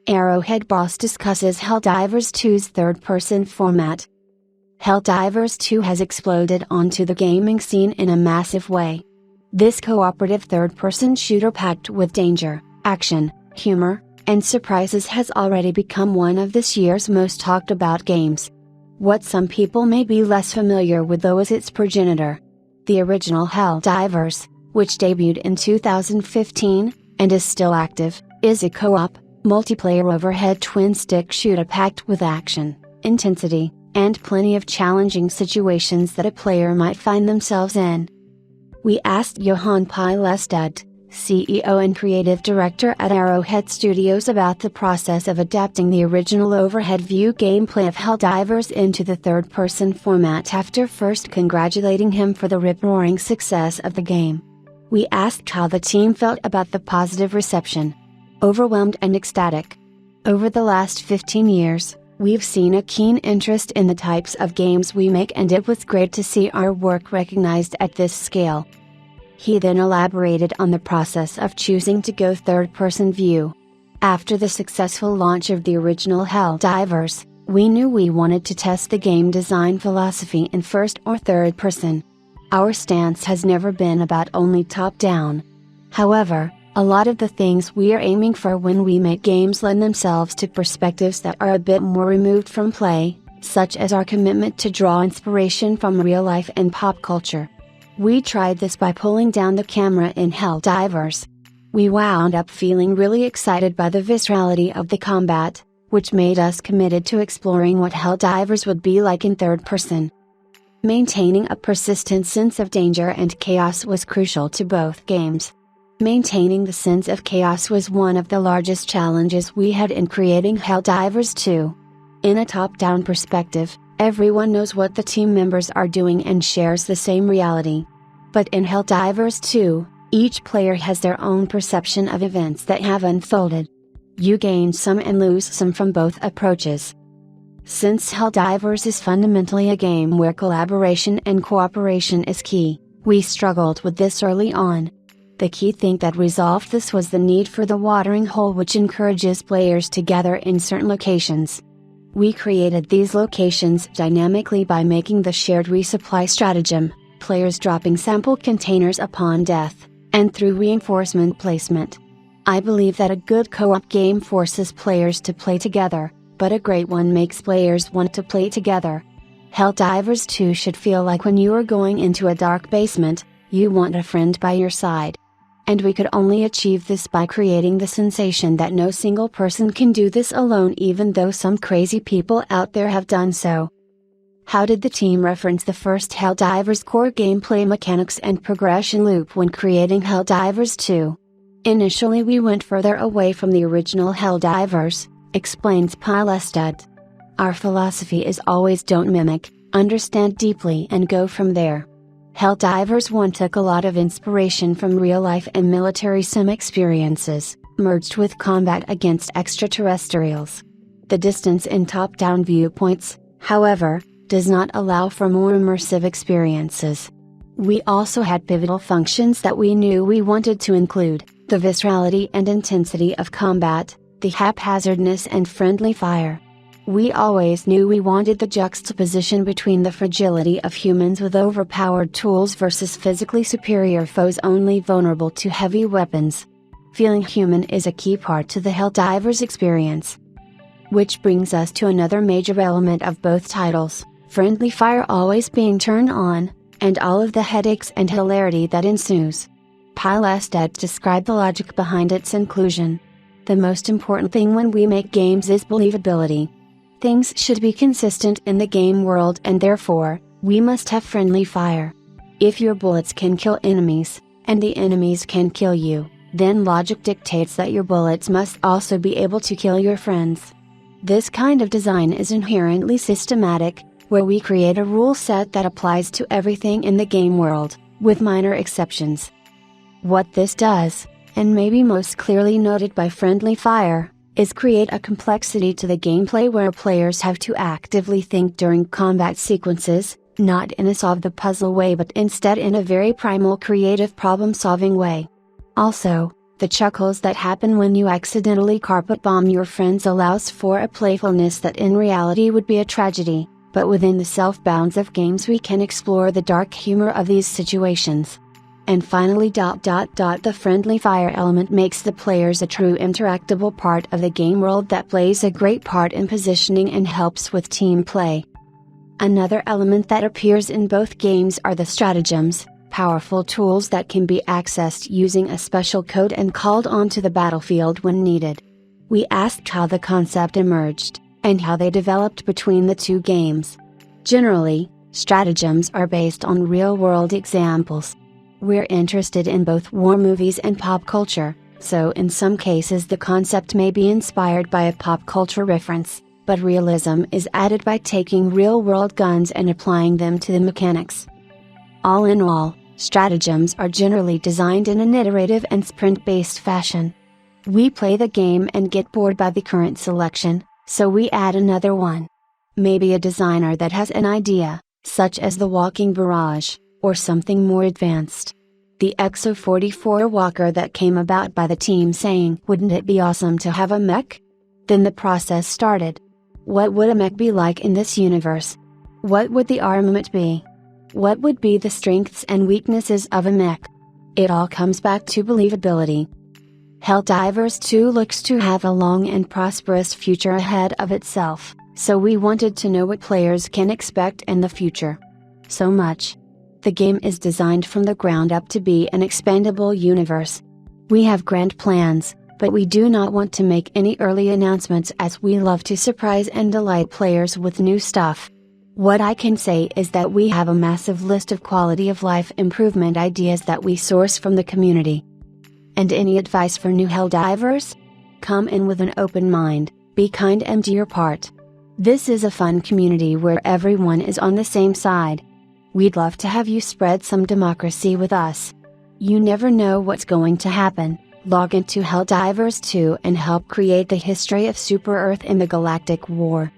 Arrowhead boss discusses Helldivers 2's third-person format. Helldivers 2 has exploded onto the gaming scene in a massive way. This cooperative third-person shooter packed with danger, action, humor, and surprises has already become one of this year's most talked about games. What some people may be less familiar with though is its progenitor. The original Helldivers, which debuted in 2015, and is still active, is a co-op, multiplayer overhead twin-stick shooter packed with action, intensity, and plenty of challenging situations that a player might find themselves in. We asked Johan Pilestad, CEO and creative director at Arrowhead Studios, about the process of adapting the original overhead view gameplay of Helldivers into the third-person format after first congratulating him for the rip-roaring success of the game. We asked how the team felt about the positive reception. Overwhelmed and ecstatic. Over the last 15 years, we've seen a keen interest in the types of games we make, and it was great to see our work recognized at this scale. He then elaborated on the process of choosing to go third-person view. After the successful launch of the original Helldivers, we knew we wanted to test the game design philosophy in first or third person. Our stance has never been about only top-down. However, a lot of the things we are aiming for when we make games lend themselves to perspectives that are a bit more removed from play, such as our commitment to draw inspiration from real life and pop culture. We tried this by pulling down the camera in Helldivers. We wound up feeling really excited by the viscerality of the combat, which made us committed to exploring what Helldivers would be like in third person. Maintaining a persistent sense of danger and chaos was crucial to both games. Maintaining the sense of chaos was one of the largest challenges we had in creating Helldivers 2. In a top-down perspective, everyone knows what the team members are doing and shares the same reality. But in Helldivers 2, each player has their own perception of events that have unfolded. You gain some and lose some from both approaches. Since Helldivers is fundamentally a game where collaboration and cooperation is key, we struggled with this early on. The key thing that resolved this was the need for the watering hole, which encourages players to gather in certain locations. We created these locations dynamically by making the shared resupply stratagem, players dropping sample containers upon death, and through reinforcement placement. I believe that a good co-op game forces players to play together, but a great one makes players want to play together. Helldivers 2 should feel like when you are going into a dark basement, you want a friend by your side. And we could only achieve this by creating the sensation that no single person can do this alone, even though some crazy people out there have done so. How did the team reference the first Helldivers core gameplay mechanics and progression loop when creating Helldivers 2? Initially we went further away from the original Helldivers, explains Pilestad. Our philosophy is always don't mimic, understand deeply and go from there. Helldivers 1 took a lot of inspiration from real life and military sim experiences, merged with combat against extraterrestrials. The distance in top-down viewpoints, however, does not allow for more immersive experiences. We also had pivotal functions that we knew we wanted to include: the viscerality and intensity of combat, the haphazardness and friendly fire. We always knew we wanted the juxtaposition between the fragility of humans with overpowered tools versus physically superior foes only vulnerable to heavy weapons. Feeling human is a key part to the Helldivers experience. Which brings us to another major element of both titles, friendly fire always being turned on, and all of the headaches and hilarity that ensues. Pilestad described the logic behind its inclusion. The most important thing when we make games is believability. Things should be consistent in the game world, and therefore, we must have friendly fire. If your bullets can kill enemies, and the enemies can kill you, then logic dictates that your bullets must also be able to kill your friends. This kind of design is inherently systematic, where we create a rule set that applies to everything in the game world, with minor exceptions. What this does, and may be most clearly noted by friendly fire, is create a complexity to the gameplay where players have to actively think during combat sequences, not in a solve the puzzle way but instead in a very primal creative problem-solving way. Also, The chuckles that happen when you accidentally carpet bomb your friends allows for a playfulness that in reality would be a tragedy, but within the self-bounds of games we can explore the dark humor of these situations. And finally the friendly fire element makes the players a true interactable part of the game world that plays a great part in positioning and helps with team play. Another element that appears in both games are the stratagems, powerful tools that can be accessed using a special code and called onto the battlefield when needed. We asked how the concept emerged, and how they developed between the two games. Generally, stratagems are based on real-world examples. We're interested in both war movies and pop culture, so in some cases the concept may be inspired by a pop culture reference, but realism is added by taking real-world guns and applying them to the mechanics. All in all, stratagems are generally designed in an iterative and sprint-based fashion. We play the game and get bored by the current selection, so we add another one. Maybe a designer that has an idea, such as the walking barrage, or something more advanced. The XO44 walker that came about by the team saying, "Wouldn't it be awesome to have a mech?" Then the process started. What would a mech be like in this universe? What would the armament be? What would be the strengths and weaknesses of a mech? It all comes back to believability. Helldivers 2 looks to have a long and prosperous future ahead of itself, so we wanted to know what players can expect in the future. So much. The game is designed from the ground up to be an expandable universe. We have grand plans, but we do not want to make any early announcements as we love to surprise and delight players with new stuff. What I can say is that we have a massive list of quality of life improvement ideas that we source from the community. And any advice for new Helldivers? Come in with an open mind, be kind and do your part. This is a fun community where everyone is on the same side. We'd love to have you spread some democracy with us. You never know what's going to happen. Log into Helldivers 2 and help create the history of Super Earth in the Galactic War.